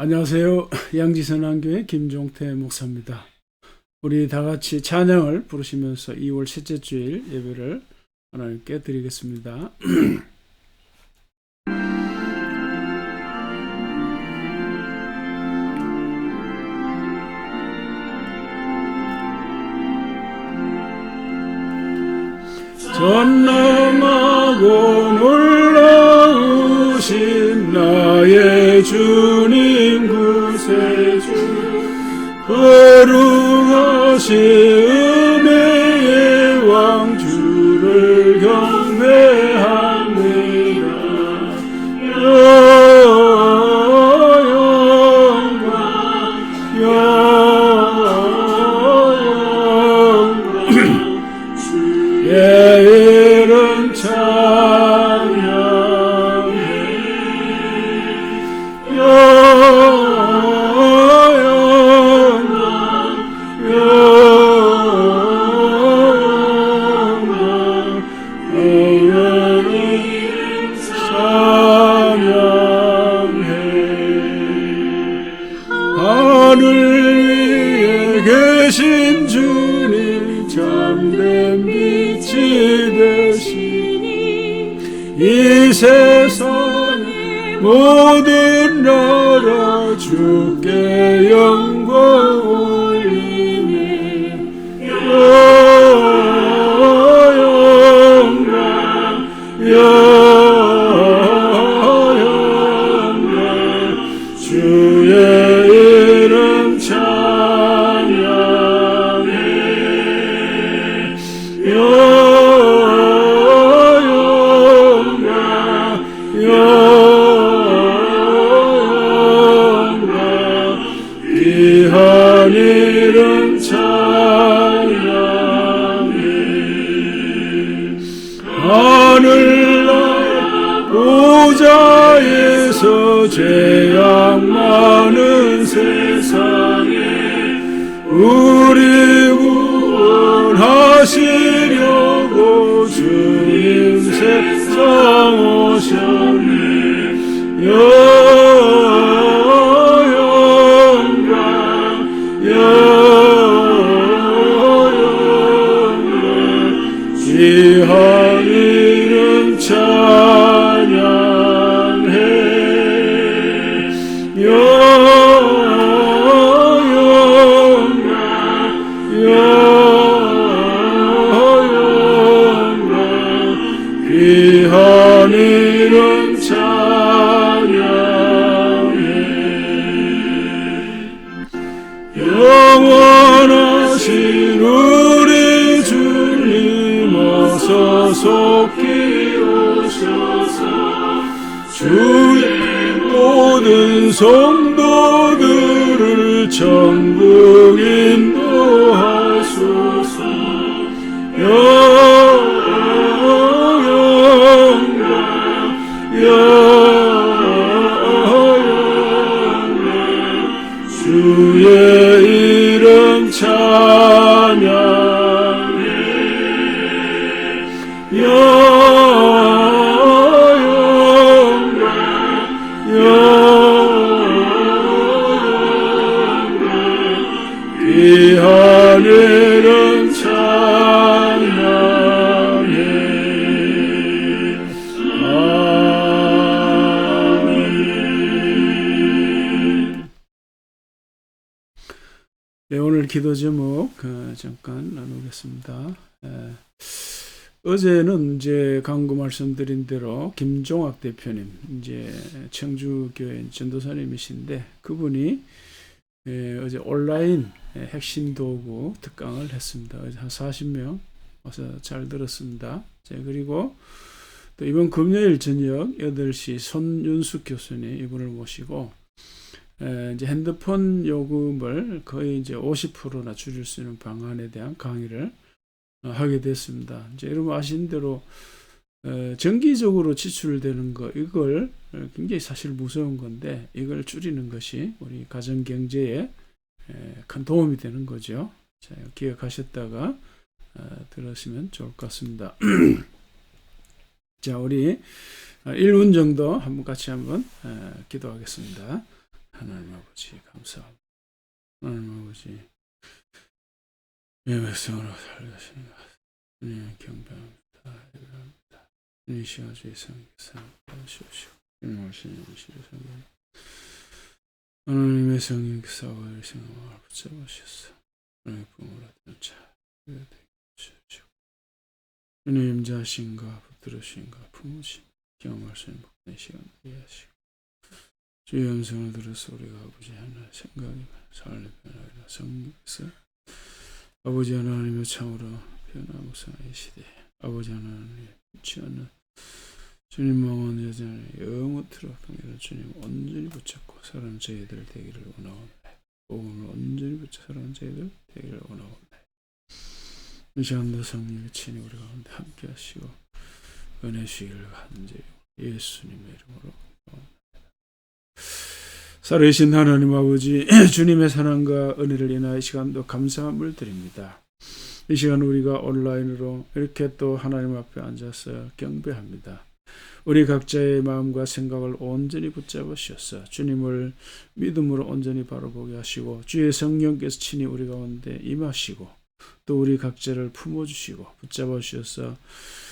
안녕하세요. 양지선한교회 김종태 목사입니다. 우리 다 같이 찬양을 부르시면서 2월 셋째 주일 예배를 하나님께 드리겠습니다. 전 넘어고 놀라우신 나의 주님 구세주 거룩하신 은혜의 왕 주를 경배합니다. 이 세상의 모든 나라 주께 영광 올리네. 영광 주의 이름 찬양해. 이름 찬양해. 하늘나라 보좌에서 죄악 많은 세상에 우리 구원하시려고 주님 세상 오셨네. 귀한 이름 찬양해. 귀한 이름 찬양해. 영원하신 우리 주님 어서 속히 오셔서 주의 모든 성도들을 천국 인도하소서. 주의 이름 찬양해. 귀한 이름 찬양해. 네, 오늘 기도 제목 잠깐 나누겠습니다. 어제는 이제 강구 말씀드린 대로 김종학 대표님, 이제 청주교회 전도사님이신데 그분이 어제 온라인 핵심 도구 특강을 했습니다. 어제 한 40명 와서 잘 들었습니다. 자, 그리고 또 이번 금요일 저녁 8시 손윤숙 교수님 이분을 모시고 이제 핸드폰 요금을 거의 이제 50%나 줄일 수 있는 방안에 대한 강의를 하게 됐습니다. 이제 여러분 아시는 대로 정기적으로 지출되는 거 이걸 굉장히 사실 무서운 건데 이걸 줄이는 것이 우리 가정 경제에 큰 도움이 되는 거죠. 자, 기억하셨다가 들으시면 좋을 것 같습니다. 자, 우리 1분 정도 같이 한번 기도하겠습니다. 하나님 아버지 감사합니다. 하나님 아버지 내 백성으로 살려주시는 것 주님 경배합니다. 예배합니다. 이 시간 주의 성령 하시옵시고 주님의 성령 하나님의 성령께서 우리의 생명을 붙잡으셨어. 하나님의 품으로 자 주옵시고 주님 임자신과 붙들으신가 품으신 경험할 수 있는 복된 시간 되게 하시고 주의 음성을 들어서 우리가 아버지 하나님의 생각이 삶의 변화가 성령께서 아버지 하나님의 참으로 변화무쌍한 이 시대에 아버지 하나님의 붙지 않는 주님 망원 여전히 영원토록 동일한 주님 온전히 붙잡고 살아가는 저희들 되기를 원하옵나이다. 복음을 온전히 붙잡고 살아가는 저희들 되기를 원하옵나이다. 이 시간도 성령의 친히 우리 가운데 함께 하시고 은혜 주시기를 간절히 예수님의 이름으로 기도합니다. 살아계신 하나님 아버지 주님의 사랑과 은혜를 인하여 이 시간도 감사함을 드립니다. 이 시간 우리가 온라인으로 이렇게 또 하나님 앞에 앉아서 경배합니다. 우리 각자의 마음과 생각을 온전히 붙잡으셔서 주님을 믿음으로 온전히 바라보게 하시고 주의 성령께서 친히 우리 가운데 임하시고 또 우리 각자를 품어주시고 붙잡아주셔서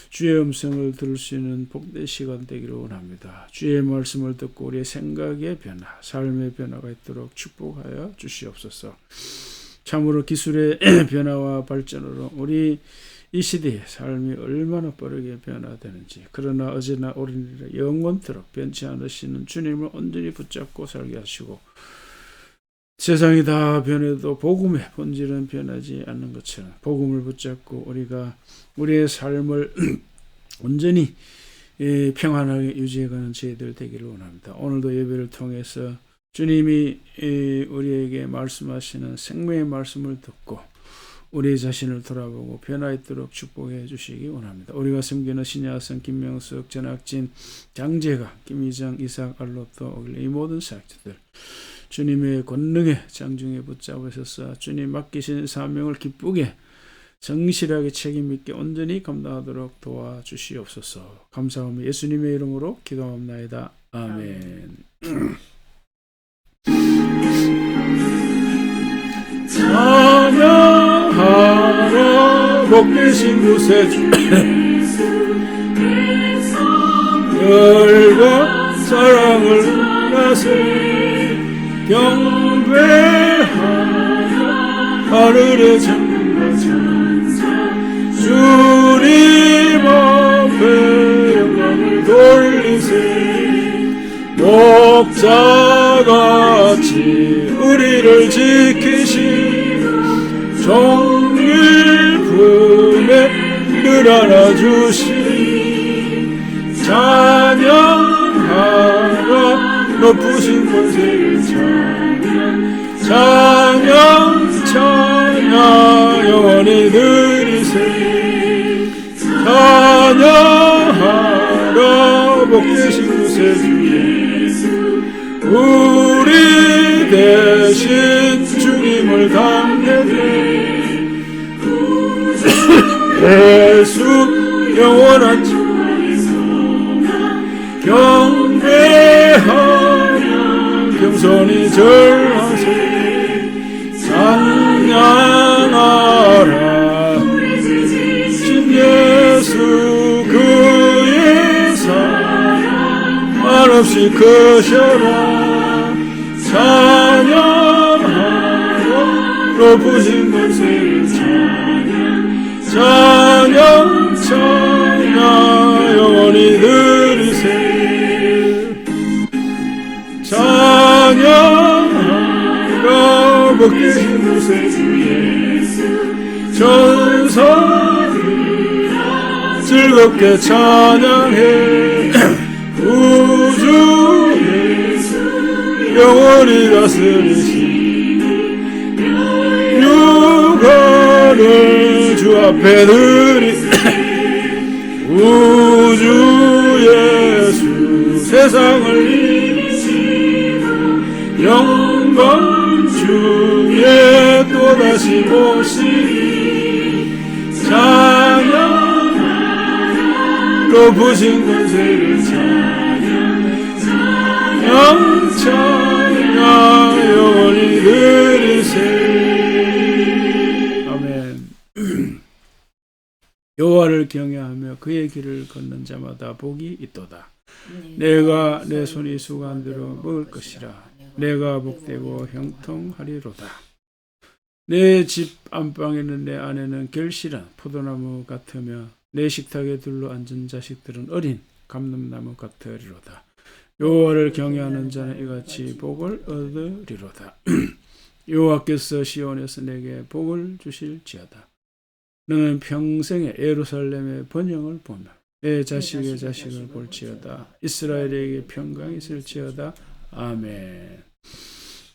주의 음성을 들을 수 있는 복된 시간 되기를 원합니다. 주의 말씀을 듣고 우리의 생각의 변화, 삶의 변화가 있도록 축복하여 주시옵소서. 참으로 기술의 변화와 발전으로 우리 이 시대의 삶이 얼마나 빠르게 변화되는지 그러나 어제나 오늘이라 영원토록 변치 않으시는 주님을 온전히 붙잡고 살게 하시고 세상이 다 변해도 복음의 본질은 변하지 않는 것처럼 복음을 붙잡고 우리가 우리의 삶을 온전히 평안하게 유지해가는 저희들 되기를 원합니다. 오늘도 예배를 통해서 주님이 우리에게 말씀하시는 생명의 말씀을 듣고 우리 자신을 돌아보고 변화있도록 축복해 주시기 원합니다. 우리가 섬기는 신야선, 김명숙, 전학진, 장재가, 김희정, 이삭, 알로또, 이 모든 사역자들 주님의 권능에 장중에 붙잡으셔서 주님 맡기신 사명을 기쁘게 성실하게 책임있게 온전히 감당하도록 도와주시옵소서. 감사하며 예수님의 이름으로 기도합나이다. 아멘. 찬양하라 복되신 구세주 열과 사랑을 나세 경배하라 하늘의 장군과 천사 주님 앞에 영광을 돌리세 목자같이 우리를 지키신 종일 품에 늘 안아주신 찬양하라 높으신 권세를 찬양 영원히 누리세 찬양하라 복되신 구세주 예수 우리 대신 주님을 담대해 예수 영원한 주의 소망 경배하며 겸손히 절하세 찬양하라 신 예수 그의 사랑 한없이 크셔라 찬양하라 높으신 권세를 찬양 영원히 들으세 찬양하라 복되신 구세주 예수 천사들아 즐겁게 찬양해 우주 예수 영원히 다스리시는 육안을 주 앞에 드리 우주 예수 세상을 이기시고 영광 중에 또다시 오시리 찬양하라 높으신 권세를 찬양 자마다 그의 길을 걷는 자마다 복이 있도다. 내가 내 손이 수고한 대로 먹을 것이라. 내가 복되고 형통하리로다. 내 집 안방에는 내 아내는 결실한 포도나무 같으며 내 식탁에 둘러 앉은 자식들은 어린 감람나무 같으리로다. 여호와를 경외하는 자는 이같이 복을 얻으리로다. 여호와께서 시온에서 내게 복을 주실지어다. 너는 평생에 예루살렘의 번영을 보며 내 자식의 자식을 볼지어다. 이스라엘에게 평강이 있을지어다. 아멘.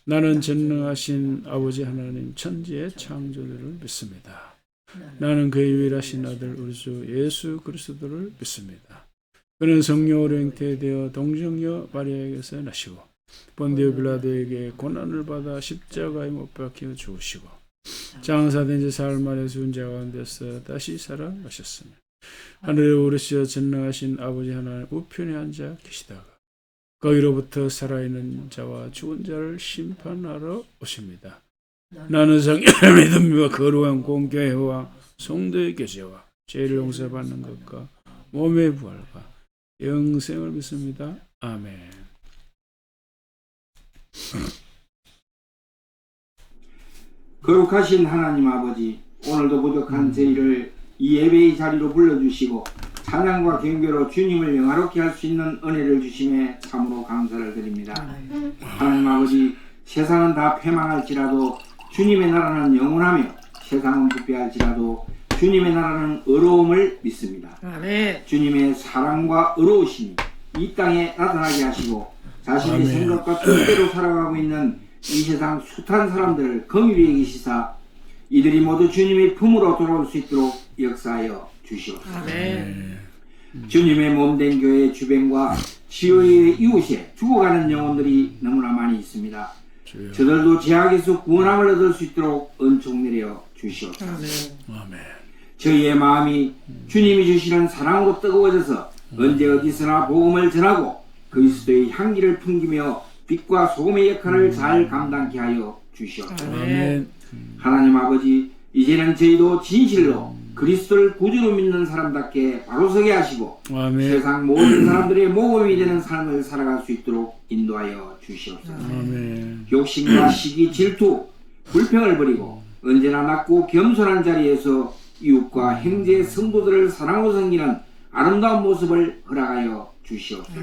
나는 전능하신 아버지 하나님 천지의 창조주를 믿습니다. 나는 그의 유일하신 아들 우리 주 예수 그리스도를 믿습니다. 그는 성령으로 잉태되어 동정녀 마리아에게서 나시고 본디오 빌라도에게 고난을 받아 십자가에 못 박혀 죽으시고 장사된 지 사흘 만에 죽은 자 가운데서 다시 살아나셨으며 하늘에 오르시어 전능하신 아버지 하나님 우편에 앉아 계시다가 거기로부터 살아있는 자와 죽은 자를 심판하러 오십니다. 나는 성령을 믿음과 거룩한 공교회와 성도의 교제와 죄를 용서받는 것과 몸의 부활과 영생을 믿습니다. 아멘. 거룩하신 하나님 아버지, 오늘도 부족한 저희를 이 예배의 자리로 불러주시고 찬양과 경배로 주님을 영화롭게 할 수 있는 은혜를 주심에 참으로 감사를 드립니다. 하나님 아버지, 세상은 다 패망할지라도 주님의 나라는 영원하며 세상은 부패할지라도 주님의 나라는 의로움을 믿습니다. 주님의 사랑과 의로우심이 이 땅에 나타나게 하시고 자신의 생각과 뜻대로 살아가고 있는 이 세상 숱한 사람들을 긍휼히 여기시사 이들이 모두 주님의 품으로 돌아올 수 있도록 역사하여 주시옵소서. 주님의 몸된 교회 주변과 지호의 이웃에 죽어가는 영혼들이 너무나 많이 있습니다. 저들도 죄악에서 구원함을 얻을 수 있도록 은총 내려 주시옵소서. 저희의 마음이 주님이 주시는 사랑으로 뜨거워져서 언제 어디서나 복음을 전하고 그리스도의 향기를 풍기며 빛과 소금의 역할을 잘 감당케 하여 주시옵소서. 하나님 아버지, 이제는 저희도 진실로 그리스도를 구주로 믿는 사람답게 바로 서게 하시고 세상 모든 사람들의 모범이 되는 삶을 살아갈 수 있도록 인도하여 주시옵소서. 욕심과 시기, 질투, 불평을 버리고 언제나 낮고 겸손한 자리에서 이웃과 형제 성도들을 사랑으로 섬기는 아름다운 모습을 허락하여 주시옵소서.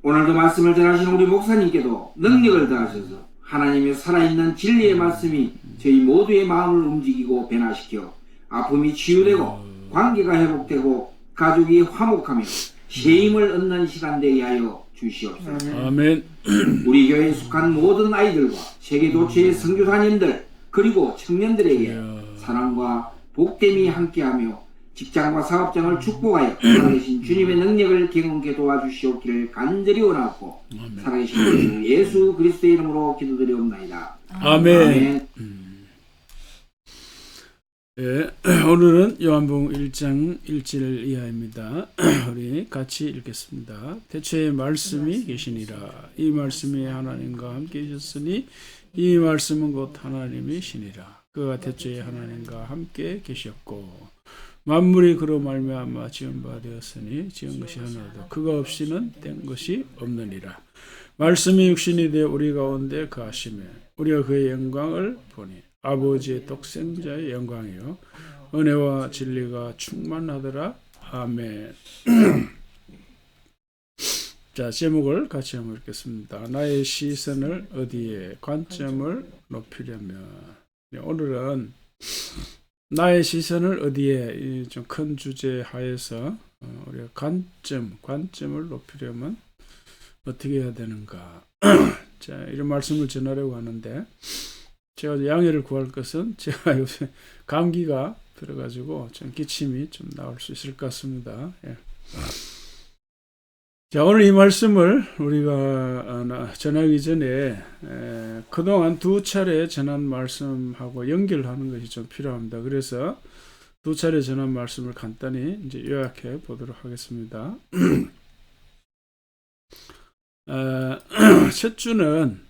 오늘도 말씀을 전하시는 우리 목사님께도 능력을 더하셔서 하나님의 살아있는 진리의 말씀이 저희 모두의 마음을 움직이고 변화시켜 아픔이 치유되고 관계가 회복되고 가족이 화목하며 새 힘을 얻는 시간 되게 하여 주시옵소서. 우리 교회에 속한 모든 아이들과 세계 도처의 선교사님들 그리고 청년들에게 사랑과 복됨이 함께하며 직장과 사업장을 축복하여 살아계신 주님의 능력을 경험케 도와주시옵기를 간절히 원하고 살아계신 주 예수 그리스도의 이름으로 기도드리옵나이다. 아멘. 네, 오늘은 요한복음 1장 1절 이하입니다. 우리 같이 읽겠습니다. 태초에 말씀이 계시니라. 이 말씀이 하나님과 함께 계셨으니 이 말씀은 곧 하나님이시니라. 그가 태초에 하나님과 함께 계셨고 만물이 그로 말미암아 지은 바 되었으니 지은 것이 하나도 그가 없이는 된 것이 없느니라. 말씀이 육신이 되어 우리 가운데 거하시며 우리가 그의 영광을 보니 아버지의 독생자의 영광이요 은혜와 진리가 충만하더라. 아멘. 자, 제목을 같이 한번 읽겠습니다. 나의 시선을 어디에 관점을 높이려면. 오늘은 나의 시선을 어디에 좀 큰 주제 하에서 우리가 관점을 높이려면 어떻게 해야 되는가. 자, 이런 말씀을 전하려고 하는데 제가 양해를 구할 것은 제가 요새 감기가 들어가지고 좀 기침이 좀 나올 수 있을 것 같습니다. 예. 자, 오늘 이 말씀을 우리가 전하기 전에 그동안 두 차례 전한 말씀하고 연결하는 것이 좀 필요합니다. 그래서 두 차례 전한 말씀을 간단히 이제 요약해 보도록 하겠습니다. 첫 주는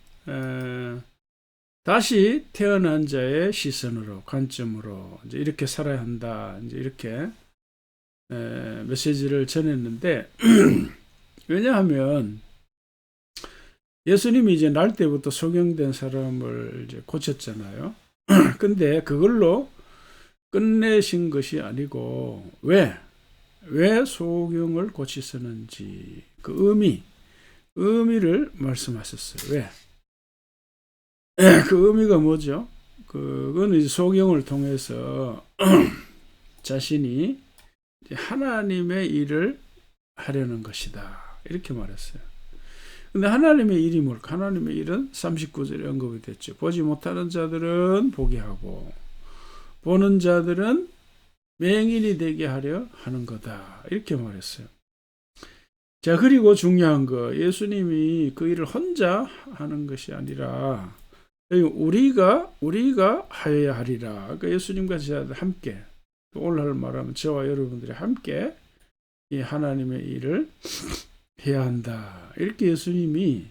다시 태어난 자의 시선으로, 관점으로 이제 이렇게 살아야 한다. 이제 이렇게 메시지를 전했는데 왜냐하면 예수님이 이제 날 때부터 소경된 사람을 이제 고쳤잖아요. 근데 그걸로 끝내신 것이 아니고 왜 소경을 고치셨는지 그 의미를 말씀하셨어요. 왜? 그 의미가 뭐죠? 그건 이제 소경을 통해서 자신이 하나님의 일을 하려는 것이다. 이렇게 말했어요. 근데 하나님의 일이 뭘까? 하나님의 일은 39절에 언급이 됐죠. 보지 못하는 자들은 보게 하고 보는 자들은 맹인이 되게 하려 하는 거다. 이렇게 말했어요. 자, 그리고 중요한 거, 예수님이 그 일을 혼자 하는 것이 아니라 우리가 하여야 하리라. 그러니까 예수님과 저희들 함께, 오늘 말하면 저와 여러분들이 함께 이 하나님의 일을 해야 한다. 이렇게 예수님이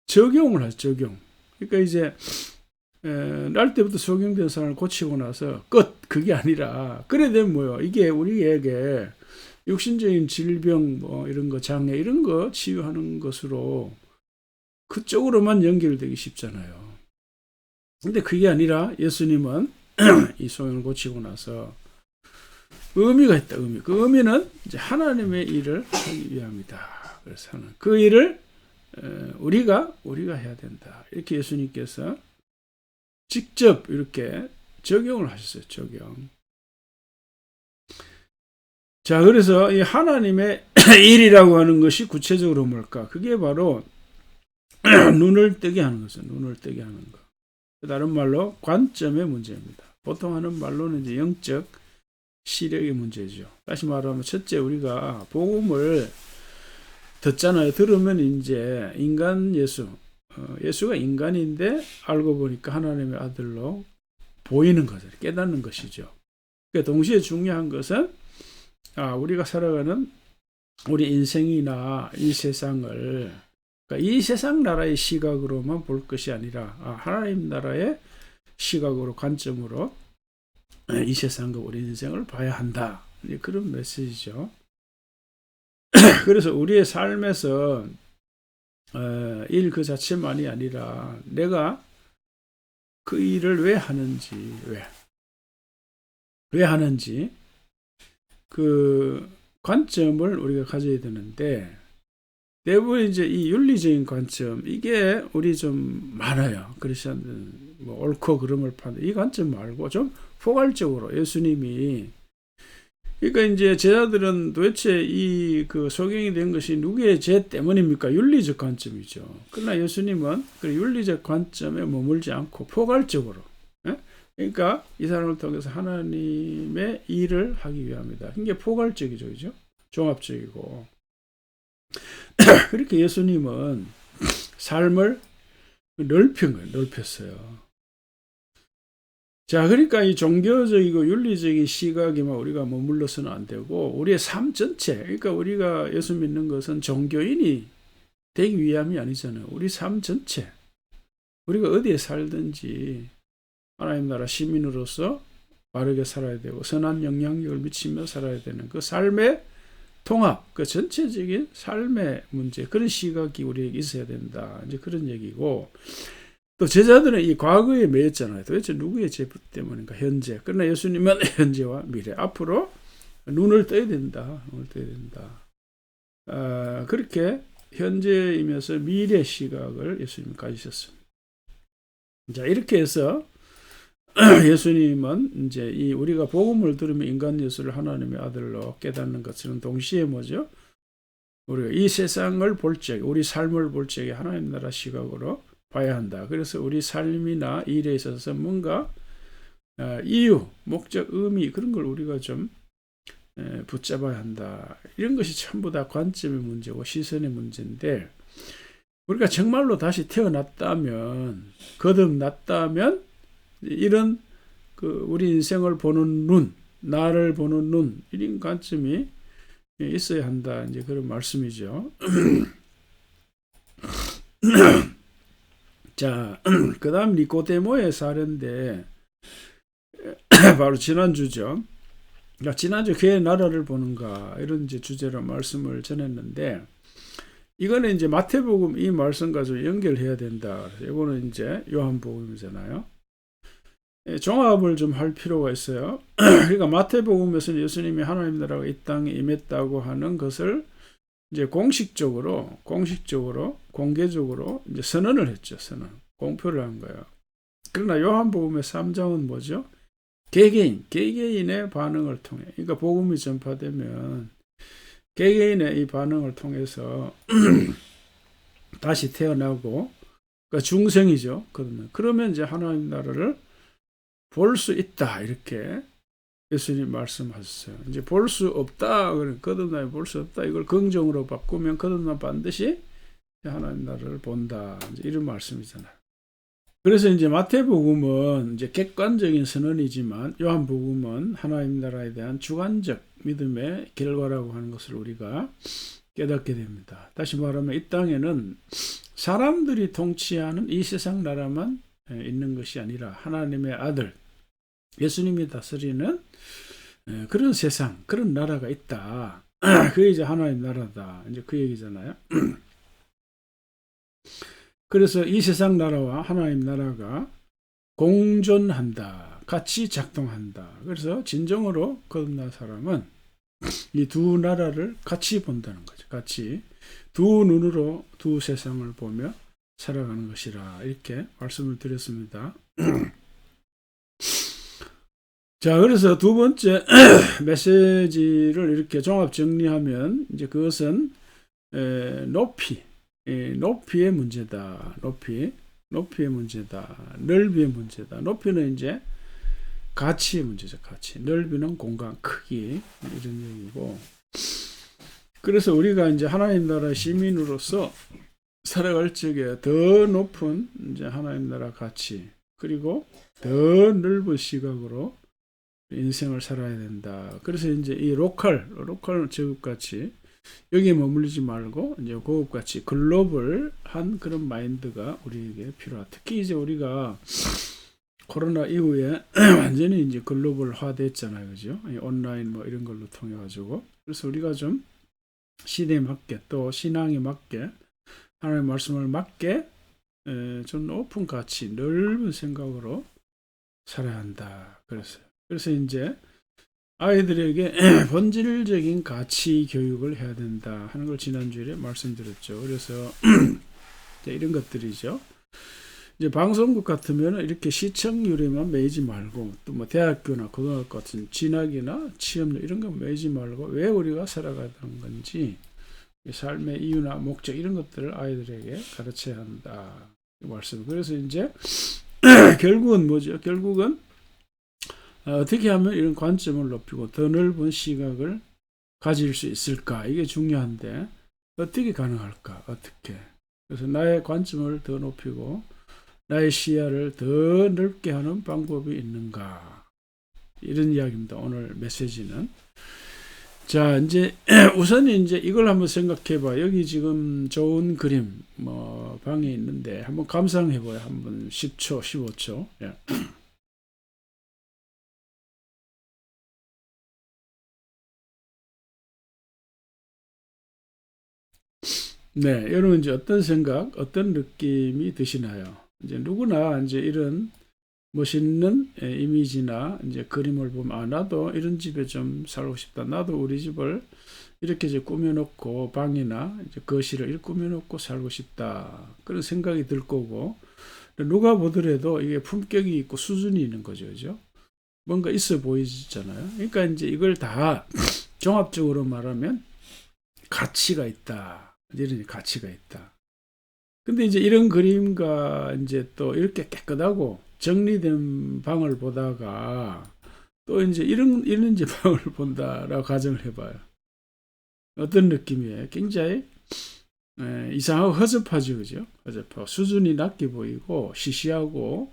적용을 하죠. 적용. 그러니까 이제 날 때부터 소경된 사람을 고치고 나서 끝. 그게 아니라 그래 되면 뭐요? 이게 우리에게 육신적인 질병 뭐 이런 거 장애 이런 거 치유하는 것으로 그쪽으로만 연결되기 쉽잖아요. 근데 그게 아니라 예수님은 이 소경을 고치고 나서 의미가 있다. 그 의미는 이제 하나님의 일을 하기 위함이다. 그래서 그 일을 우리가 해야 된다. 이렇게 예수님께서 직접 이렇게 적용을 하셨어요. 적용. 자, 그래서 이 하나님의 일이라고 하는 것이 구체적으로 뭘까? 그게 바로 눈을 뜨게 하는 것은 눈을 뜨게 하는 것. 다른 말로 관점의 문제입니다. 보통 하는 말로는 이제 영적 시력의 문제죠. 다시 말하면 첫째 우리가 복음을 듣잖아요. 들으면 이제 인간 예수가 인간인데 알고 보니까 하나님의 아들로 보이는 것을 깨닫는 것이죠. 그러니까 동시에 중요한 것은 우리가 살아가는 우리 인생이나 이 세상을 그러니까 이 세상 나라의 시각으로만 볼 것이 아니라 하나님 나라의 시각으로 관점으로 이 세상과 우리 인생을 봐야 한다. 그런 메시지죠. 그래서 우리의 삶에서 일 그 자체만이 아니라 내가 그 일을 왜 하는지 왜 하는지 그 관점을 우리가 가져야 되는데 대부분 이제 이 윤리적인 관점 이게 우리 좀 많아요. 크리스천들 뭐 옳고 그름을 파는 이 관점 말고 좀 포괄적으로 예수님이 그러니까 이제 제자들은 도대체 이 그 소경이 된 것이 누구의 죄 때문입니까? 윤리적 관점이죠. 그러나 예수님은 그 윤리적 관점에 머물지 않고 포괄적으로, 그러니까 이 사람을 통해서 하나님의 일을 하기 위함이다. 이게 포괄적이죠, 그죠? 종합적이고. 그렇게 예수님은 삶을 넓혔어요. 자, 그러니까 이 종교적이고 윤리적인 시각에만 우리가 머물러서는 안 되고 우리의 삶 전체, 그러니까 우리가 예수 믿는 것은 종교인이 되기 위함이 아니잖아요. 우리 삶 전체, 우리가 어디에 살든지 하나님 나라 시민으로서 바르게 살아야 되고 선한 영향력을 미치며 살아야 되는 그 삶의 통합, 그 전체적인 삶의 문제, 그런 시각이 우리에게 있어야 된다. 이제 그런 얘기고. 또 제자들은 이 과거에 매였잖아요. 도대체 누구의 죄 때문인가? 현재. 그러나 예수님은 현재와 미래. 앞으로 눈을 떠야 된다. 눈을 떠야 된다. 그렇게 현재이면서 미래 시각을 예수님이 가지셨습니다. 자, 이렇게 해서 예수님은 이제 이 우리가 복음을 들으면 인간 예수를 하나님의 아들로 깨닫는 것은 동시에 뭐죠? 우리가 이 세상을 볼 적에, 우리 삶을 볼 적에 하나님 나라 시각으로 봐야 한다. 그래서 우리 삶이나 일에 있어서 뭔가 이유, 목적, 의미 그런 걸 우리가 좀 붙잡아야 한다. 이런 것이 전부 다 관점의 문제고 시선의 문제인데 우리가 정말로 다시 태어났다면, 거듭났다면 이런 그 우리 인생을 보는 눈, 나를 보는 눈 이런 관점이 있어야 한다. 이제 그런 말씀이죠. 자, 그 다음 니코데모의 사례인데, 바로 지난주죠. 그러니까 지난주 그의 나라를 보는가, 이런 이제 주제로 말씀을 전했는데, 이거는 이제 마태복음 이 말씀과 좀 연결해야 된다. 이거는 이제 요한복음이잖아요. 종합을 좀 할 필요가 있어요. 그러니까 마태복음에서는 예수님이 하나님 나라가 이 땅에 임했다고 하는 것을 이제 공식적으로, 공개적으로 이제 선언을 했죠. 공표를 한 거예요. 그러나 요한복음의 3장은 뭐죠? 개개인의 반응을 통해. 그러니까 복음이 전파되면 개개인의 이 반응을 통해서 다시 태어나고, 그러니까 중생이죠. 그러면 이제 하나님 나라를 볼 수 있다. 이렇게 예수님 말씀하셨어요. 이제 볼 수 없다. 거듭나면 볼 수 없다. 이걸 긍정으로 바꾸면 거듭나면 반드시 하나님 나라를 본다. 이제 이런 말씀이잖아요. 그래서 이제 마태복음은 이제 객관적인 선언이지만 요한복음은 하나님 나라에 대한 주관적 믿음의 결과라고 하는 것을 우리가 깨닫게 됩니다. 다시 말하면 이 땅에는 사람들이 통치하는 이 세상 나라만 있는 것이 아니라 하나님의 아들 예수님이 다스리는 그런 세상, 그런 나라가 있다. 그게 이제 하나님 나라다. 이제 그 얘기잖아요. 그래서 이 세상 나라와 하나님 나라가 공존한다. 같이 작동한다. 그래서 진정으로 거듭난 사람은 이 두 나라를 같이 본다는 거죠. 같이 두 눈으로 두 세상을 보며 살아가는 것이라 이렇게 말씀을 드렸습니다. 자, 그래서 두 번째 메시지를 이렇게 종합 정리하면 이제 그것은 높이의 문제다. 높이의 문제다. 넓이의 문제다. 높이는 이제 가치의 문제죠. 가치. 넓이는 공간, 크기 이런 얘기고. 그래서 우리가 이제 하나님 나라 시민으로서 살아갈 적에 더 높은 이제 하나님 나라 가치 그리고 더 넓은 시각으로 인생을 살아야 된다. 그래서 이제 이 로컬 제국같이 여기에 머물리지 말고 이제 고급같이 글로벌한 그런 마인드가 우리에게 필요하다. 특히 이제 우리가 코로나 이후에 완전히 이제 글로벌화 됐잖아요. 그죠? 온라인 뭐 이런 걸로 통해 가지고. 그래서 우리가 좀 시대에 맞게 또 신앙에 맞게 하나님의 말씀을 맞게 좀 높은 가치, 넓은 생각으로 살아야 한다. 그래서 이제 아이들에게 본질적인 가치 교육을 해야 된다 하는 걸 지난주에 말씀드렸죠. 그래서 이런 것들이죠. 이제 방송국 같으면 이렇게 시청률에만 매이지 말고 또 뭐 대학교나 고등학교 같은 진학이나 취업률 이런 거 매이지 말고 왜 우리가 살아가는 건지 삶의 이유나 목적 이런 것들을 아이들에게 가르쳐야 한다. 이 말씀. 그래서 이제 결국은 뭐죠? 결국은 어떻게 하면 이런 관점을 높이고 더 넓은 시각을 가질 수 있을까? 이게 중요한데 어떻게 가능할까? 어떻게? 그래서 나의 관점을 더 높이고 나의 시야를 더 넓게 하는 방법이 있는가? 이런 이야기입니다. 오늘 메시지는. 자, 이제 우선 이제 이걸 한번 생각해 봐. 여기 지금 좋은 그림 뭐 방에 있는데 한번 감상해 봐요. 한번 10초, 15초. 예. 네, 여러분 이제 어떤 생각, 어떤 느낌이 드시나요? 이제 누구나 이제 이런 멋있는 이미지나 이제 그림을 보면 나도 이런 집에 좀 살고 싶다. 나도 우리 집을 이렇게 이제 꾸며놓고 방이나 이제 거실을 이렇게 꾸며놓고 살고 싶다. 그런 생각이 들 거고 누가 보더라도 이게 품격이 있고 수준이 있는 거죠, 그죠? 뭔가 있어 보이잖아요. 그러니까 이제 이걸 다 종합적으로 말하면 가치가 있다. 이런 가치가 있다. 근데 이제 이런 그림과 이제 또 이렇게 깨끗하고 정리된 방을 보다가 또 이제 이런 집 방을 본다라고 가정을 해봐요. 어떤 느낌이에요? 굉장히 이상하고 허접하죠, 그죠? 허접하고 수준이 낮게 보이고 시시하고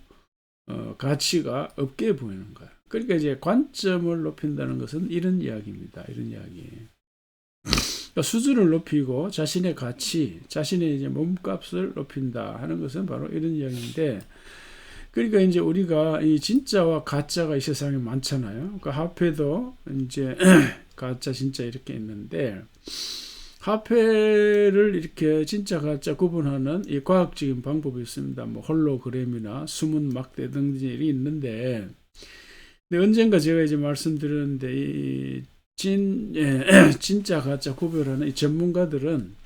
가치가 없게 보이는 거예요. 그러니까 이제 관점을 높인다는 것은 이런 이야기입니다. 이런 이야기. 그러니까 수준을 높이고 자신의 가치, 자신의 이제 몸값을 높인다 하는 것은 바로 이런 이야기인데, 그러니까 이제 우리가 이 진짜와 가짜가 이 세상에 많잖아요. 그 화폐도 이제 가짜, 진짜 이렇게 있는데, 화폐를 이렇게 진짜 가짜 구분하는 이 과학적인 방법이 있습니다. 뭐 홀로그램이나 숨은 막대 등들이 있는데, 근데 언젠가 제가 이제 말씀드렸는데 이 진짜 가짜 구별하는 이 전문가들은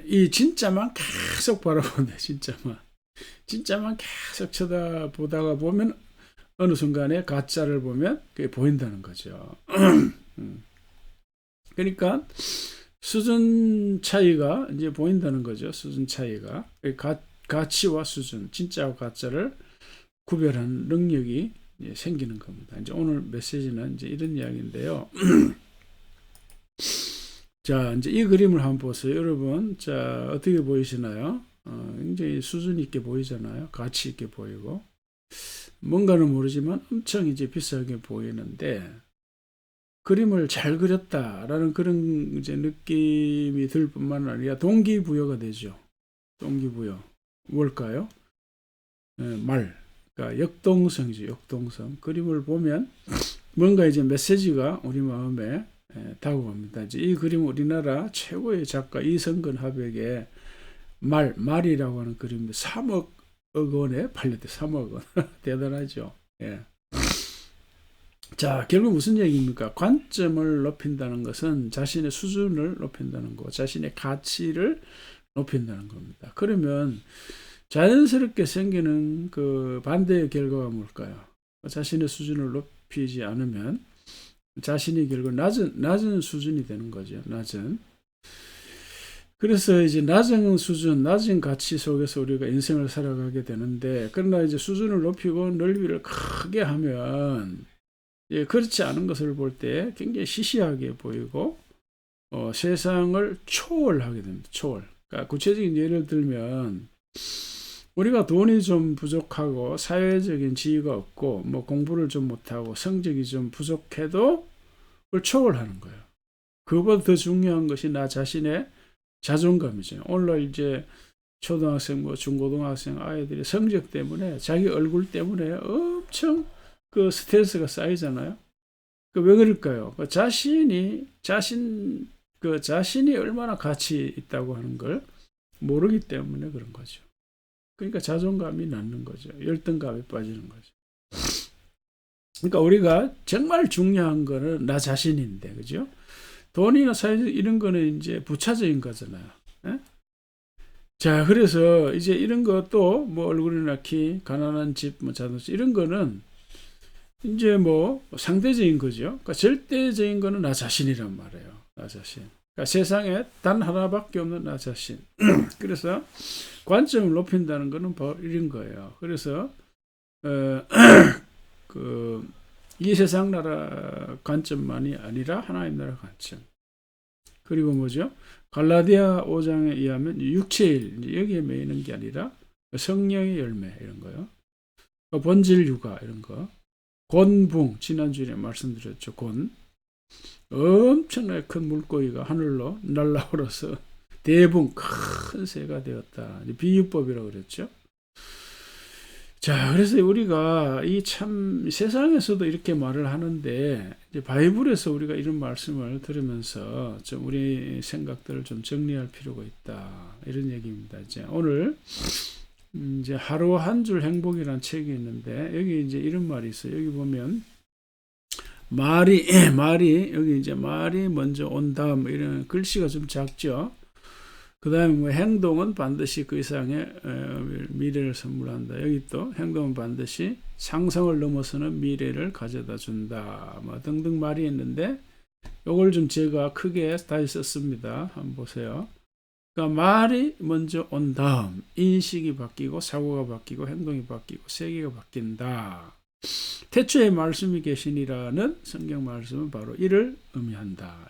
이 진짜만 계속 바라보는데, 진짜만 계속 쳐다보다가 보면 어느 순간에 가짜를 보면 그게 보인다는 거죠. 그러니까 수준 차이가 이제 보인다는 거죠. 수준 차이가. 가치와 수준, 진짜와 가짜를 구별하는 능력이 이제 생기는 겁니다. 이제 오늘 메시지는 이제 이런 이야기인데요. 자, 이제 이 그림을 한번 보세요. 여러분, 자, 어떻게 보이시나요? 굉장히 수준 있게 보이잖아요. 가치 있게 보이고. 뭔가는 모르지만 엄청 이제 비싸게 보이는데, 그림을 잘 그렸다라는 그런 이제 느낌이 들 뿐만 아니라 동기부여가 되죠. 동기부여. 뭘까요? 그러니까 역동성이죠. 역동성. 그림을 보면 뭔가 이제 메시지가 우리 마음에 다가옵니다. 이제 이 그림은 우리나라 최고의 작가 이성근 화백의 말이라고 하는 그림인데 3억 원에 팔렸대. 3억 원. 대단하죠. 예. 자, 결국 무슨 얘기입니까? 관점을 높인다는 것은 자신의 수준을 높인다는 거, 자신의 가치를 높인다는 겁니다. 그러면 자연스럽게 생기는 그 반대의 결과가 뭘까요? 자신의 수준을 높이지 않으면 자신이 결국 낮은 수준이 되는 거죠. 낮은. 그래서 이제 낮은 수준, 낮은 가치 속에서 우리가 인생을 살아가게 되는데, 그러나 이제 수준을 높이고 넓이를 크게 하면 그렇지 않은 것을 볼 때 굉장히 시시하게 보이고 세상을 초월하게 됩니다. 초월. 그러니까 구체적인 예를 들면 우리가 돈이 좀 부족하고 사회적인 지위가 없고 뭐 공부를 좀 못하고 성적이 좀 부족해도 그걸 초월하는 거예요. 그것보다 더 중요한 것이 나 자신의 자존감이죠. 오늘날 이제 초등학생, 뭐 중고등학생 아이들이 성적 때문에, 자기 얼굴 때문에 엄청 그 스트레스가 쌓이잖아요. 왜 그럴까요? 자신이 얼마나 가치 있다고 하는 걸 모르기 때문에 그런 거죠. 그러니까 자존감이 낮는 거죠. 열등감에 빠지는 거죠. 그러니까 우리가 정말 중요한 거는 나 자신인데, 그죠? 돈이나 사회적 이런 거는 이제 부차적인 거잖아요. 예? 자, 그래서 이제 이런 것도 뭐 얼굴이나 키, 가난한 집, 뭐 자동차 이런 거는 이제 뭐 상대적인 거죠. 그러니까 절대적인 거는 나 자신이란 말이에요. 나 자신. 그러니까 세상에 단 하나밖에 없는 나 자신. 그래서 관점을 높인다는 거는 바로 이런 거예요. 그래서 이 세상 나라 관점만이 아니라 하나님 나라 관점. 그리고 뭐죠? 갈라디아 5장에 의하면 육체일, 여기에 매이는 게 아니라 성령의 열매 이런 거요. 본질 육아 이런 거. 곤붕, 지난주에 말씀드렸죠. 엄청나게 큰 물고기가 하늘로 날아오르서 대붕, 큰 새가 되었다. 비유법이라고 그랬죠. 자, 그래서 우리가 이 참 세상에서도 이렇게 말을 하는데, 이제 바이블에서 우리가 이런 말씀을 들으면서 좀 우리 생각들을 좀 정리할 필요가 있다. 이런 얘기입니다. 이제 오늘 이제 하루 한 줄 행복이라는 책이 있는데, 여기 이제 이런 말이 있어요. 여기 보면 말이 여기 이제 말이 먼저 온 다음 이런 글씨가 좀 작죠. 그 다음에 뭐 행동은 반드시 그 이상의 미래를 선물한다. 여기 또 행동은 반드시 상상을 넘어서는 미래를 가져다 준다. 뭐 등등 말이 있는데, 요걸 좀 제가 크게 다시 썼습니다. 한번 보세요. 그러니까 말이 먼저 온 다음 인식이 바뀌고 사고가 바뀌고 행동이 바뀌고 세계가 바뀐다. 태초에 말씀이 계시니라는 성경 말씀은 바로 이를 의미한다.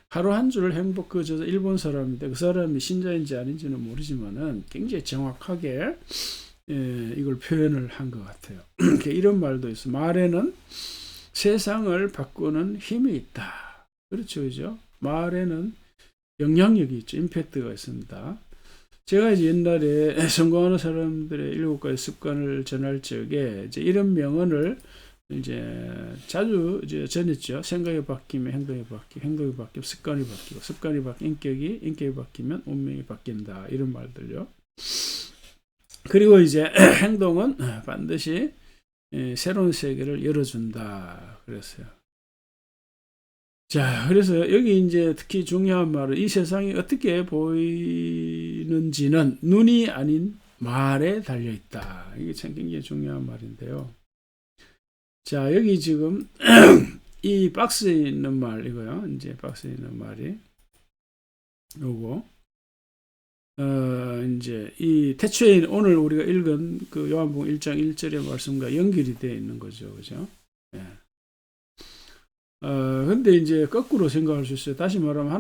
하루 한 줄 행복, 그 저 일본 사람인데 그 사람이 신자인지 아닌지는 모르지만은 굉장히 정확하게 이걸 표현을 한 것 같아요. 이런 말도 있어. 말에는 세상을 바꾸는 힘이 있다. 그렇죠, 그죠? 말에는 영향력이 있죠. 임팩트가 있습니다. 제가 이제 옛날에 성공하는 사람들의 7가지 습관을 전할 적에 이제 이런 명언을 이제 자주 이제 전했죠. 생각이 바뀌면 행동이 바뀌고, 행동이 바뀌면 습관이 바뀌고, 습관이 바뀌면 인격이 바뀌면 운명이 바뀐다. 이런 말들요. 그리고 이제 행동은 반드시 새로운 세계를 열어준다. 그랬어요. 자, 그래서 여기 이제 특히 중요한 말은 이 세상이 어떻게 보이는지는 눈이 아닌 말에 달려있다. 이게 참 굉장히 중요한 말인데요. 자, 여기 지금 이 박스에 있는 말, 이거요. 이제 박스에 있는 말이 요거. 이제 이 태초에 오늘 우리가 읽은 그 요한복음 1장 1절의 말씀과 연결이 되어 있는 거죠. 그죠? 예. 근데 이제 거꾸로 생각할 수 있어요. 다시 말하면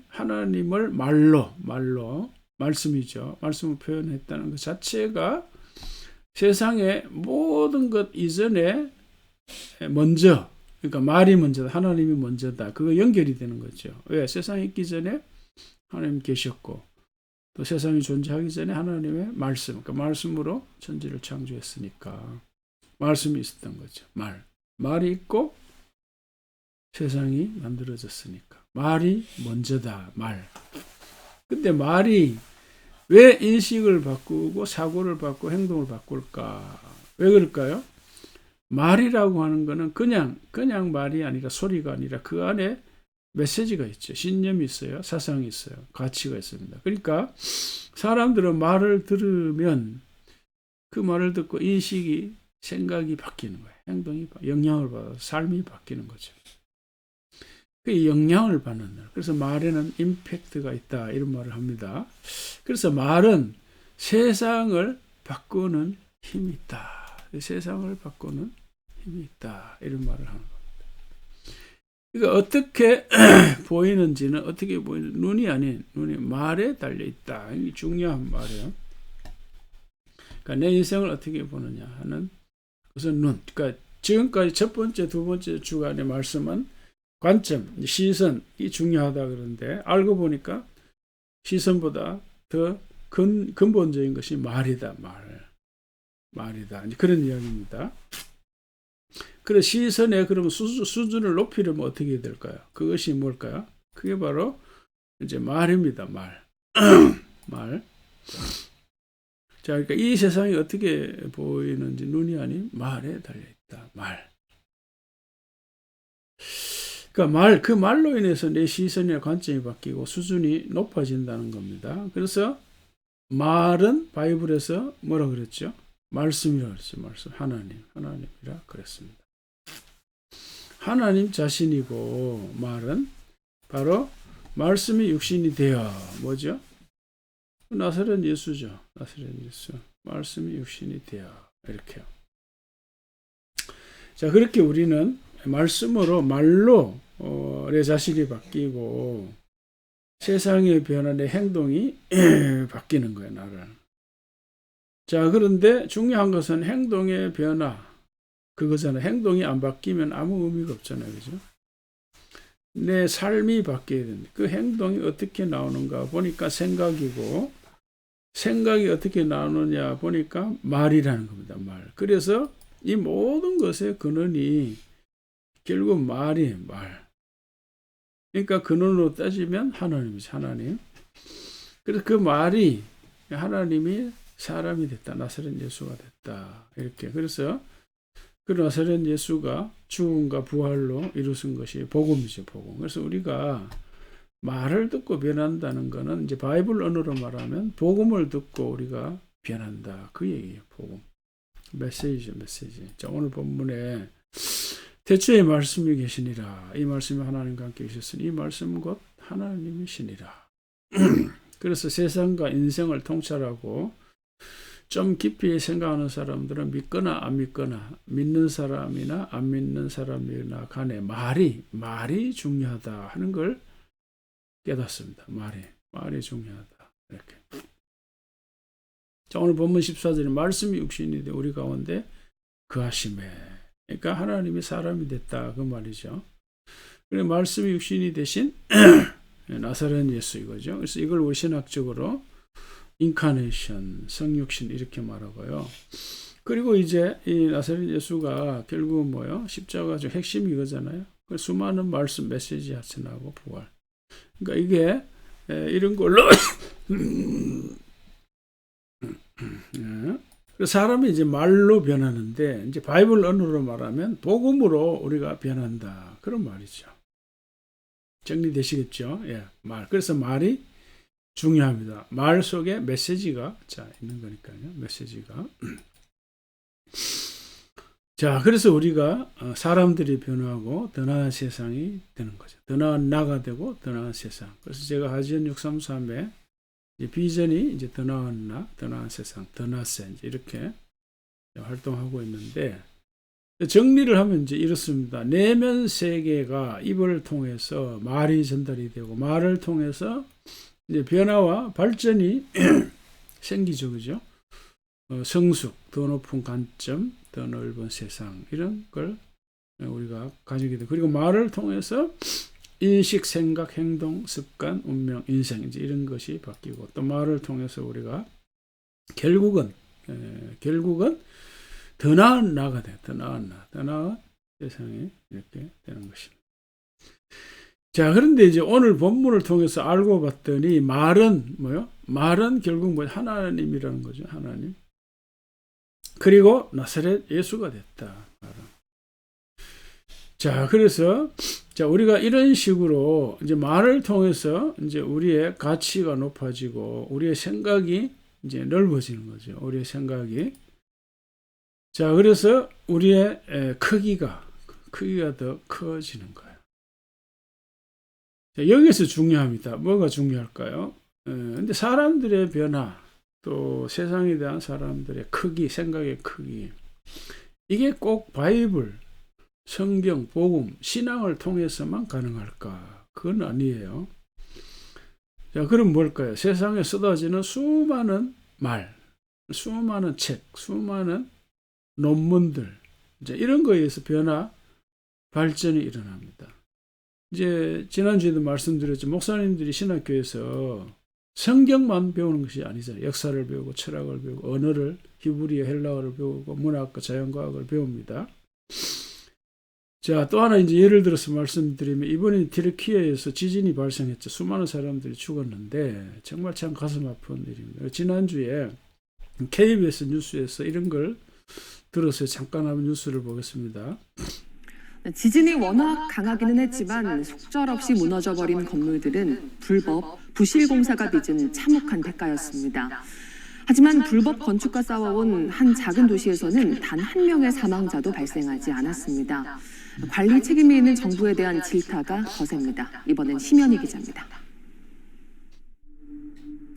하나님을 말로, 말씀이죠. 말씀을 표현했다는 것 자체가 세상의 모든 것 이전에 먼저, 그러니까 말이 먼저다. 하나님이 먼저다. 그거 연결이 되는 거죠. 왜? 세상이 있기 전에 하나님 계셨고, 또 세상이 존재하기 전에 하나님의 말씀, 그러니까 말씀으로 천지를 창조했으니까 말씀이 있었던 거죠. 말이 있고 세상이 만들어졌으니까 말이 먼저다. 근데 말이 왜 인식을 바꾸고 사고를 바꾸고 행동을 바꿀까? 왜 그럴까요? 말이라고 하는 거는 그냥 말이 아니라 소리가 아니라 그 안에 메시지가 있죠. 신념이 있어요. 사상이 있어요. 가치가 있습니다. 그러니까 사람들은 말을 들으면 그 말을 듣고 인식이, 생각이 바뀌는 거예요. 행동이, 영향을 받아서 삶이 바뀌는 거죠. 그 영향을 받는 날. 그래서 말에는 임팩트가 있다. 이런 말을 합니다. 그래서 말은 세상을 바꾸는 힘이 있다. 세상을 바꾸는 힘이 있다. 이런 말을 하는 겁니다. 그러니까 어떻게 보이는지는 어떻게 보이는 눈이 아닌 눈이 말에 달려 있다. 이게 중요한 말이에요. 그러니까 내 인생을 어떻게 보느냐 하는 것은 눈. 그러니까 지금까지 첫 번째, 두 번째 주간의 말씀은 관점, 시선이 중요하다 그러는데 알고 보니까 시선보다 더 근본적인 것이 말이다. 말이다. 그런 이야기입니다. 그래서 시선의 그럼 수준을 높이려면 어떻게 해야 될까요? 그것이 뭘까요? 그게 바로 이제 말입니다. 말. 자, 그러니까 이 세상이 어떻게 보이는지 눈이 아닌 말에 달려있다. 그러니까 그 말로 인해서 내 시선이나 관점이 바뀌고 수준이 높아진다는 겁니다. 그래서 말은 바이블에서 뭐라 그랬죠? 말씀이라고 그랬죠. 말씀. 하나님이라 그랬습니다. 하나님 자신이고 말은 바로 말씀이 육신이 되어 뭐죠? 나사렛 예수죠. 나사렛 예수. 말씀이 육신이 되어 이렇게요. 자, 그렇게 우리는 말로 내 자신이 바뀌고 세상의 변화, 내 행동이 바뀌는 거예요. 나를. 자, 그런데 중요한 것은 행동의 변화 그거잖아요. 행동이 안 바뀌면 아무 의미가 없잖아요. 그죠? 내 삶이 바뀌어야 되는데 그 행동이 어떻게 나오는가 보니까 생각이고 생각이 어떻게 나오느냐 보니까 말이라는 겁니다. 말. 그래서 이 모든 것의 근원이 결국 말이에요. 말. 그러니까 근원으로 따지면 하나님이죠. 하나님. 그래서 그 말이 하나님이 사람이 됐다. 나사렛 예수가 됐다. 이렇게. 그래서 그 나사렛 예수가 죽음과 부활로 이루신 것이 복음이죠. 복음. 그래서 우리가 말을 듣고 변한다는 것은 이제 바이블 언어로 말하면 복음을 듣고 우리가 변한다. 그 얘기예요. 복음. 메시지죠. 메시지. 자, 오늘 본문에 태초에 말씀이 계시니라. 이 말씀이 하나님과 함께 계셨으니 이 말씀 곧 하나님이시니라. 그래서 세상과 인생을 통찰하고 좀 깊이 생각하는 사람들은 믿거나 안 믿거나 믿는 사람이나 안 믿는 사람이나 간에 말이 중요하다 하는 걸 깨닫습니다. 말이 중요하다. 이렇게. 자, 오늘 본문 14절에 말씀이 육신이 돼 우리 가운데 거하심에. 그러니까 하나님이 사람이 됐다 그 말이죠. 그래 말씀이 육신이 되신 나사렛 예수 이거죠. 그래서 이걸 우리 신학적으로 인카네이션, 성육신 이렇게 말하고요. 그리고 이제 이 나사렛 예수가 결국은 뭐요? 십자가 중 핵심이 이거잖아요. 그 수많은 말씀, 메시지 하천하고 부활. 그러니까 이게 이런 걸로 사람이 이제 말로 변하는데 이제 바이블 언어로 말하면 복음으로 우리가 변한다. 그런 말이죠. 정리되시겠죠? 예, 말. 그래서 말이 중요합니다. 말 속에 메시지가 있는 거니까요. 메시지가. 자, 그래서 우리가 사람들이 변화하고 더 나은 세상이 되는 거죠. 더 나은 나가 되고 더 나은 세상. 그래서 제가 하지연 633에 비전이 이제 더 나은 나, 더 나은 세상, 더 나세 이렇게 활동하고 있는데 정리를 하면 이제 이렇습니다. 내면 세계가 입을 통해서 말이 전달이 되고 말을 통해서 이제 변화와 발전이 생기죠, 그죠? 성숙, 더 높은 관점, 더 넓은 세상 이런 걸 우리가 가지게 되고 그리고 말을 통해서 인식, 생각, 행동, 습관, 운명, 인생 이제 이런 것이 바뀌고 또 말을 통해서 우리가 결국은 더 나은 나가 돼, 더 나은 나, 더 나은 세상이 이렇게 되는 것입니다. 자, 그런데 이제 오늘 본문을 통해서 알고 봤더니 말은 뭐요? 말은 결국 뭐 하나님이라는 거죠, 하나님. 그리고 나사렛 예수가 됐다. 말은. 자, 그래서 우리가 이런 식으로 이제 말을 통해서 이제 우리의 가치가 높아지고 우리의 생각이 이제 넓어지는 거죠. 우리의 생각이. 자, 그래서 우리의 크기가 더 커지는 거예요. 자, 여기서 중요합니다. 뭐가 중요할까요? 근데 사람들의 변화, 또 세상에 대한 사람들의 크기, 생각의 크기. 이게 꼭 바이블, 성경, 복음, 신앙을 통해서만 가능할까? 그건 아니에요. 자, 그럼 뭘까요? 세상에 쏟아지는 수많은 말, 수많은 책, 수많은 논문들, 이제 이런 거에 의해서 변화, 발전이 일어납니다. 이제 지난주에도 말씀드렸죠. 목사님들이 신학교에서 성경만 배우는 것이 아니잖아요. 역사를 배우고 철학을 배우고 언어를 히브리어, 헬라어를 배우고 문학과 자연과학을 배웁니다. 자, 또 하나 이제 예를 들어서 말씀드리면 이번에 튀르키예에서 지진이 발생했죠. 수많은 사람들이 죽었는데 정말 참 가슴 아픈 일입니다. 지난주에 KBS 뉴스에서 이런 걸 들었어요. 잠깐 한번 뉴스를 보겠습니다. 지진이 워낙 강하기는 했지만 속절없이 무너져버린 건물들은 불법, 부실 공사가 빚은 참혹한 대가였습니다. 하지만 불법 건축과 싸워온 한 작은 도시에서는 단 한 명의 사망자도 발생하지 않았습니다. 관리 책임이 있는 정부에 대한 질타가 거셉니다. 이번엔 심연희 기자입니다.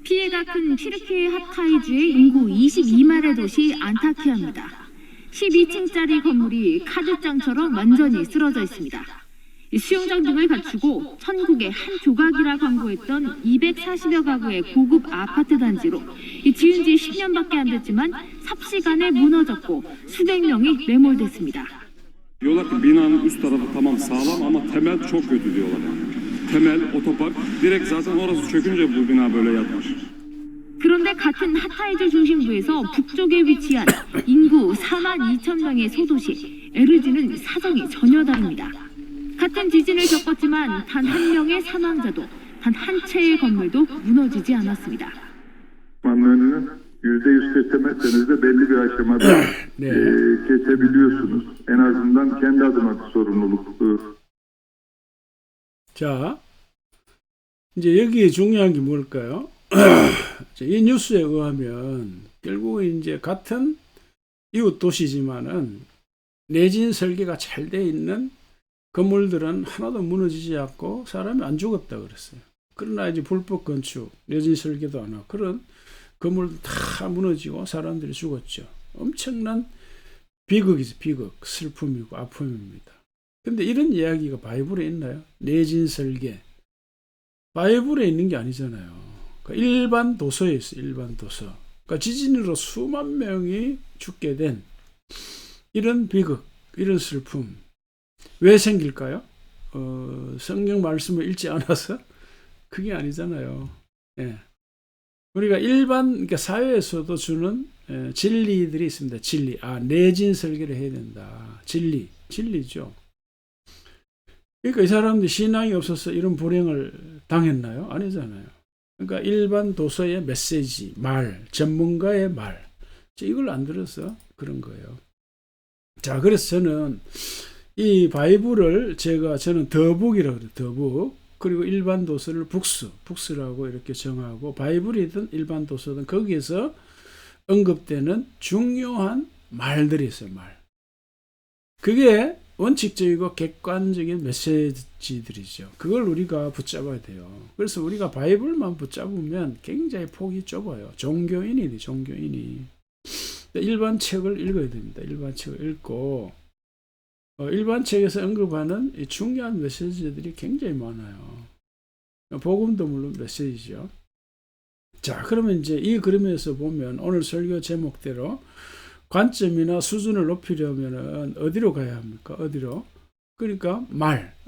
피해가 큰 튀르키예 하타이주의 인구 22만의 도시 안타키아입니다. 12층짜리 건물이 카드장처럼 완전히 쓰러져 있습니다. 수영장 등을 갖추고 천국의 한 조각이라 광고했던 240여 가구의 고급 아파트 단지로 지은 지 10년밖에 안 됐지만 삽시간에 무너졌고 수백 명이 매몰됐습니다. Diyorlar ki binanın üst tarafı tamam sağlam ama temel çok kötü diyorlar. Temel, otopark, direkt zaten orası çökünce bu bina böyle yatmış. 그런데 같은 하타이주 중심부에서 북쪽에 위치한 인구 4만 2천 명의 소도시 에르진은 사정이 전혀 다릅니다. 같은 지진을 겪었지만 단 한 명의 사망자도 단 한 채의 건물도 무너지지 않았습니다. %100 kesemezseniz de belli bir aşamada kesebiliyorsunuz. En azından kendi adıma sorumluluk. 자, 이제 여기에 중요한 게 뭘까요? 이 뉴스에 의하면 결국 이제 같은 이웃 도시지만은 내진 설계가 잘 돼 있는 건물들은 하나도 무너지지 않고 사람이 안 죽었다 그랬어요. 그러나 이제 불법 건축, 내진 설계도 안 하고 그런 건물도 다 무너지고 사람들이 죽었죠. 엄청난 비극이죠. 비극, 슬픔이고 아픔입니다. 근데 이런 이야기가 바이블에 있나요? 내진 설계. 바이블에 있는 게 아니잖아요. 그러니까 일반 도서에 있어요. 일반 도서. 그러니까 지진으로 수만 명이 죽게 된 이런 비극, 이런 슬픔. 왜 생길까요? 성경 말씀을 읽지 않아서 그게 아니잖아요. 예. 우리가 일반 그러니까 사회에서도 주는 진리들이 있습니다. 진리. 내진 설계를 해야 된다. 진리죠. 그러니까 이 사람들이 신앙이 없어서 이런 불행을 당했나요? 아니잖아요. 그러니까 일반 도서의 메시지, 말, 전문가의 말, 이걸 안 들어서 그런 거예요. 자, 그래서 저는 이 바이블을 저는 더북이라고 그래요. 더북. 그리고 일반 도서를 북스라고 이렇게 정하고, 바이블이든 일반 도서든 거기에서 언급되는 중요한 말들이 있어요. 말. 그게 원칙적이고 객관적인 메시지들이죠. 그걸 우리가 붙잡아야 돼요. 그래서 우리가 바이블만 붙잡으면 굉장히 폭이 좁아요. 종교인이. 일반 책을 읽어야 됩니다. 일반 책을 읽고, 일반 책에서 언급하는 이 중요한 메시지들이 굉장히 많아요. 복음도 물론 메시지죠. 자, 그러면 이제 이 그림에서 보면 오늘 설교 제목대로 관점이나 수준을 높이려면 어디로 가야 합니까? 어디로? 그러니까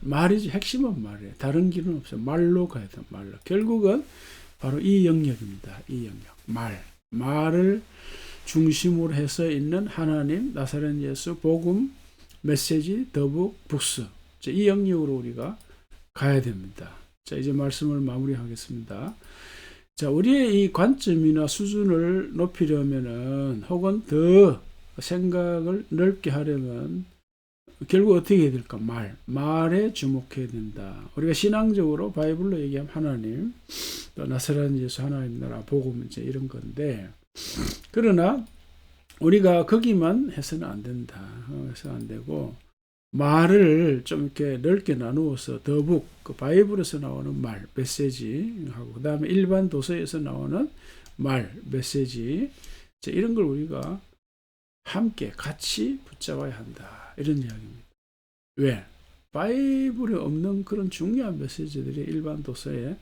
말이지. 핵심은 말이에요. 다른 길은 없어요. 말로 가야 돼요. 말로. 결국은 바로 이 영역입니다. 이 영역. 말을 중심으로 해서 있는 하나님, 나사렛 예수, 복음, 메시지, 더북, 북스. 이 영역으로 우리가 가야 됩니다. 자, 이제 말씀을 마무리하겠습니다. 자, 우리의 이 관점이나 수준을 높이려면은, 혹은 더 생각을 넓게 하려면, 결국 어떻게 해야 될까? 말에 주목해야 된다. 우리가 신앙적으로 바이블로 얘기하면 하나님, 또 나사렛 예수 하나님 나라, 복음, 이제 이런 건데, 그러나 우리가 거기만 해서는 안 된다. 해서 안 되고, 말을 좀 이렇게 넓게 나누어서 더북, 그 바이블에서 나오는 말, 메시지하고, 그 다음에 일반 도서에서 나오는 말, 메시지, 이런 걸 우리가 함께 같이 붙잡아야 한다. 이런 이야기입니다. 왜? 바이블에 없는 그런 중요한 메시지들이 일반 도서에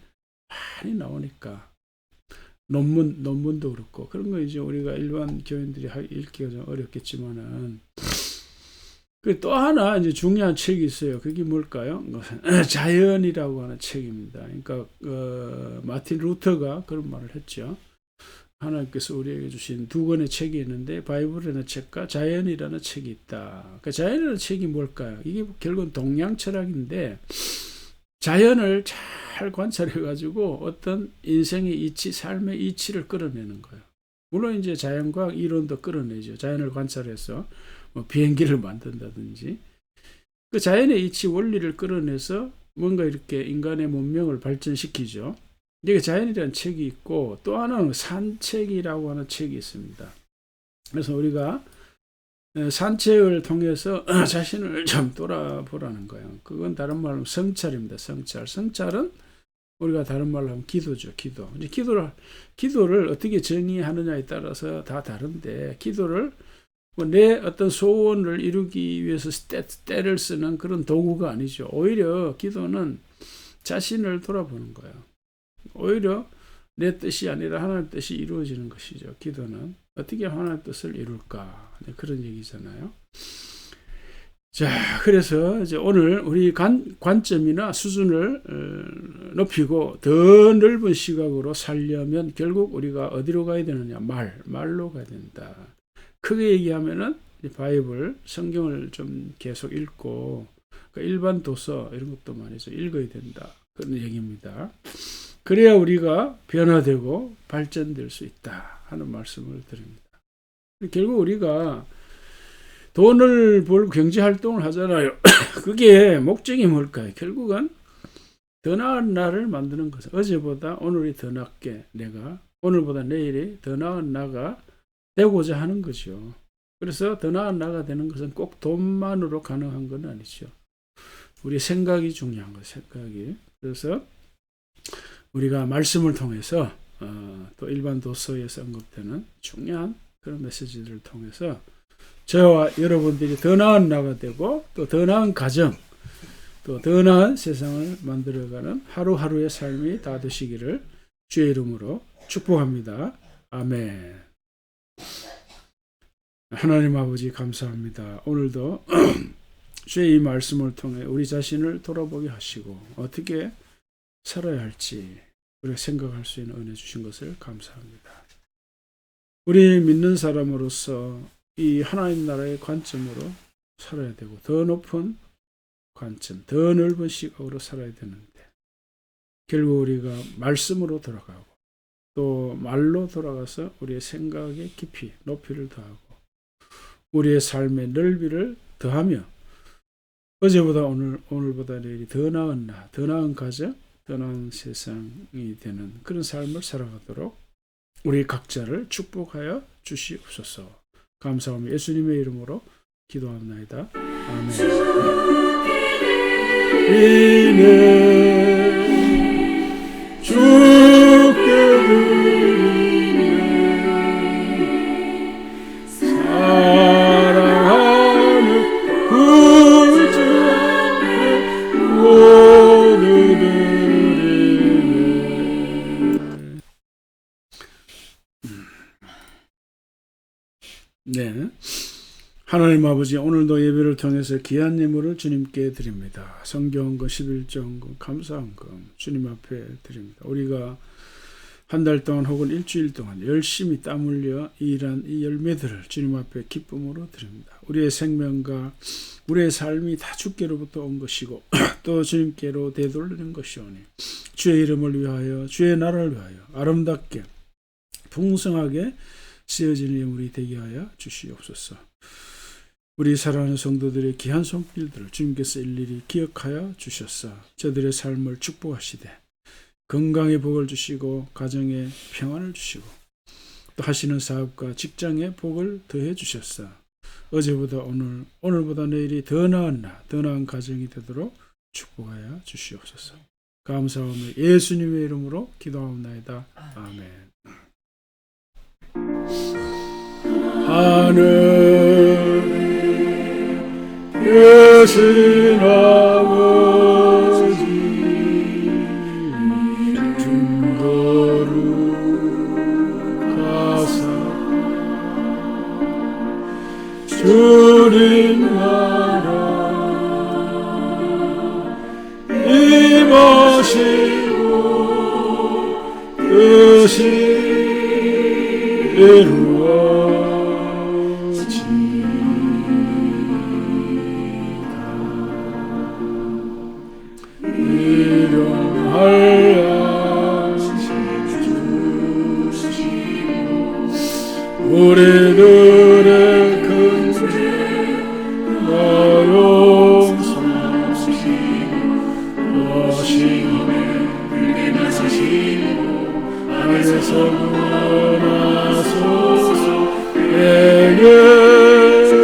많이 나오니까. 논문도 그렇고, 그런 거 이제 우리가 일반 교인들이 읽기가 좀 어렵겠지만은, 또 하나 이제 중요한 책이 있어요. 그게 뭘까요? 자연이라고 하는 책입니다. 그러니까 마틴 루터가 그런 말을 했죠. 하나님께서 우리에게 주신 두 권의 책이 있는데, 바이블이라는 책과 자연이라는 책이 있다. 그러니까 자연이라는 책이 뭘까요? 이게 결국은 동양 철학인데, 자연을 잘 관찰해가지고 어떤 인생의 이치, 삶의 이치를 끌어내는 거예요. 물론 이제 자연과학 이론도 끌어내죠. 자연을 관찰해서 비행기를 만든다든지. 그 자연의 이치 원리를 끌어내서 뭔가 이렇게 인간의 문명을 발전시키죠. 이게 자연이라는 책이 있고, 또 하나는 산책이라고 하는 책이 있습니다. 그래서 우리가 산책을 통해서 자신을 좀 돌아보라는 거예요. 그건 다른 말로 성찰입니다. 성찰은 우리가 다른 말로 하면 기도죠. 기도. 이제 기도를 어떻게 정의하느냐에 따라서 다 다른데, 기도를 내 어떤 소원을 이루기 위해서 때를 쓰는 그런 도구가 아니죠. 오히려 기도는 자신을 돌아보는 거예요. 오히려 내 뜻이 아니라 하나님의 뜻이 이루어지는 것이죠. 기도는 어떻게 하나님의 뜻을 이룰까, 그런 얘기잖아요. 자, 그래서 이제 오늘 우리 관점이나 수준을 높이고 더 넓은 시각으로 살려면 결국 우리가 어디로 가야 되느냐? 말로 가야 된다. 크게 얘기하면은 바이블, 성경을 좀 계속 읽고, 일반 도서 이런 것도 많이 좀 읽어야 된다. 그런 얘기입니다. 그래야 우리가 변화되고 발전될 수 있다 하는 말씀을 드립니다. 결국 우리가 돈을 벌고 경제활동을 하잖아요. 그게 목적이 뭘까요? 결국은 더 나은 나를 만드는 것은, 어제보다 오늘이 더 낫게 오늘보다 내일이 더 나은 나가 되고자 하는 거죠. 그래서 더 나은 나가 되는 것은 꼭 돈만으로 가능한 건 아니죠. 우리 생각이 중요한 거예요. 생각이. 그래서 우리가 말씀을 통해서 또 일반 도서에서 언급되는 중요한 그런 메시지들을 통해서 저와 여러분들이 더 나은 나가 되고, 또 더 나은 가정, 또 더 나은 세상을 만들어가는 하루하루의 삶이 다 되시기를 주의 이름으로 축복합니다. 아멘. 하나님 아버지 감사합니다. 오늘도 주의 이 말씀을 통해 우리 자신을 돌아보게 하시고 어떻게 살아야 할지 우리가 생각할 수 있는 은혜 주신 것을 감사합니다. 우리 믿는 사람으로서 이 하나님 나라의 관점으로 살아야 되고 더 높은 관점, 더 넓은 시각으로 살아야 되는데 결국 우리가 말씀으로 돌아가고 또 말로 돌아가서 우리의 생각의 깊이, 높이를 더하고 우리의 삶의 넓이를 더하며 어제보다 오늘보다 내일이 더 나은 나, 더 나은 가정, 더 나은 세상이 되는 그런 삶을 살아가도록 우리 각자를 축복하여 주시옵소서. 감사하며 예수님의 이름으로 기도합나이다. 아멘. 이는 주께 드리네 사랑하는 구주 앞에 모두 드리네. 네. 하나님 아버지, 오늘도 예배를 통해서 귀한 예물을 주님께 드립니다. 성경헌금, 11조헌금, 감사헌금 주님 앞에 드립니다. 우리가 한 달 동안 혹은 일주일 동안 열심히 땀 흘려 일한 이 열매들을 주님 앞에 기쁨으로 드립니다. 우리의 생명과 우리의 삶이 다 주께로부터 온 것이고 또 주님께로 되돌리는 것이오니 주의 이름을 위하여 주의 나라를 위하여 아름답게 풍성하게 쓰여지는 예물이 되게 하여 주시옵소서. 우리 사랑하는 성도들의 귀한 손길들을 주님께서 일일이 기억하여 주셨어 저들의 삶을 축복하시되 건강의 복을 주시고 가정의 평안을 주시고 또 하시는 사업과 직장의 복을 더해 주셨어. 어제보다 오늘보다 내일이 더 나은 나, 더 나은 가정이 되도록 축복하여 주시옵소서. 감사하며 예수님의 이름으로 기도하옵나이다. 아멘. 하늘 계신 아버지 준 거룩하사 주님 나라 임하시고 뜻이 우리들의 큰 죄나 용서하시고 안에서 구원하소서. 내게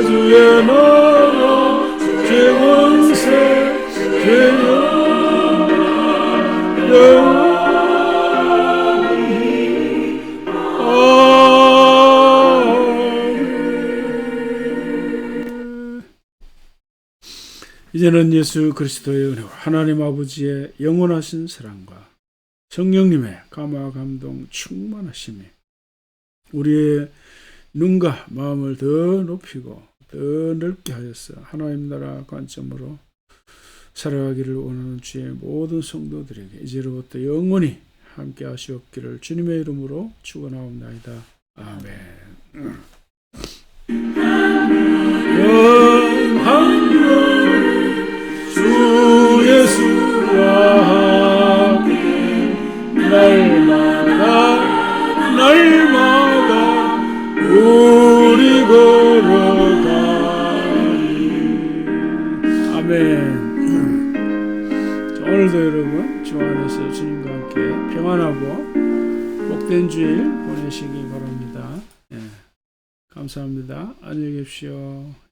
주의 나라 죄원세 죄영 이제는 예수 그리스도의 은혜와 하나님 아버지의 영원하신 사랑과 성령님의 감화 감동 충만하심이 우리의 눈과 마음을 더 높이고 더 넓게 하여서 하나님 나라 관점으로 살아가기를 원하는 주의 모든 성도들에게 이제로부터 영원히 함께 하시옵기를 주님의 이름으로 축원하옵나이다. 아멘. 주 예수와 함께 날마다 우리 걸어가리. 아멘. 오늘도 여러분 주 안에서 주님과 함께 평안하고 복된 주일 보내시기 바랍니다. 감사합니다. 안녕히 계십시오.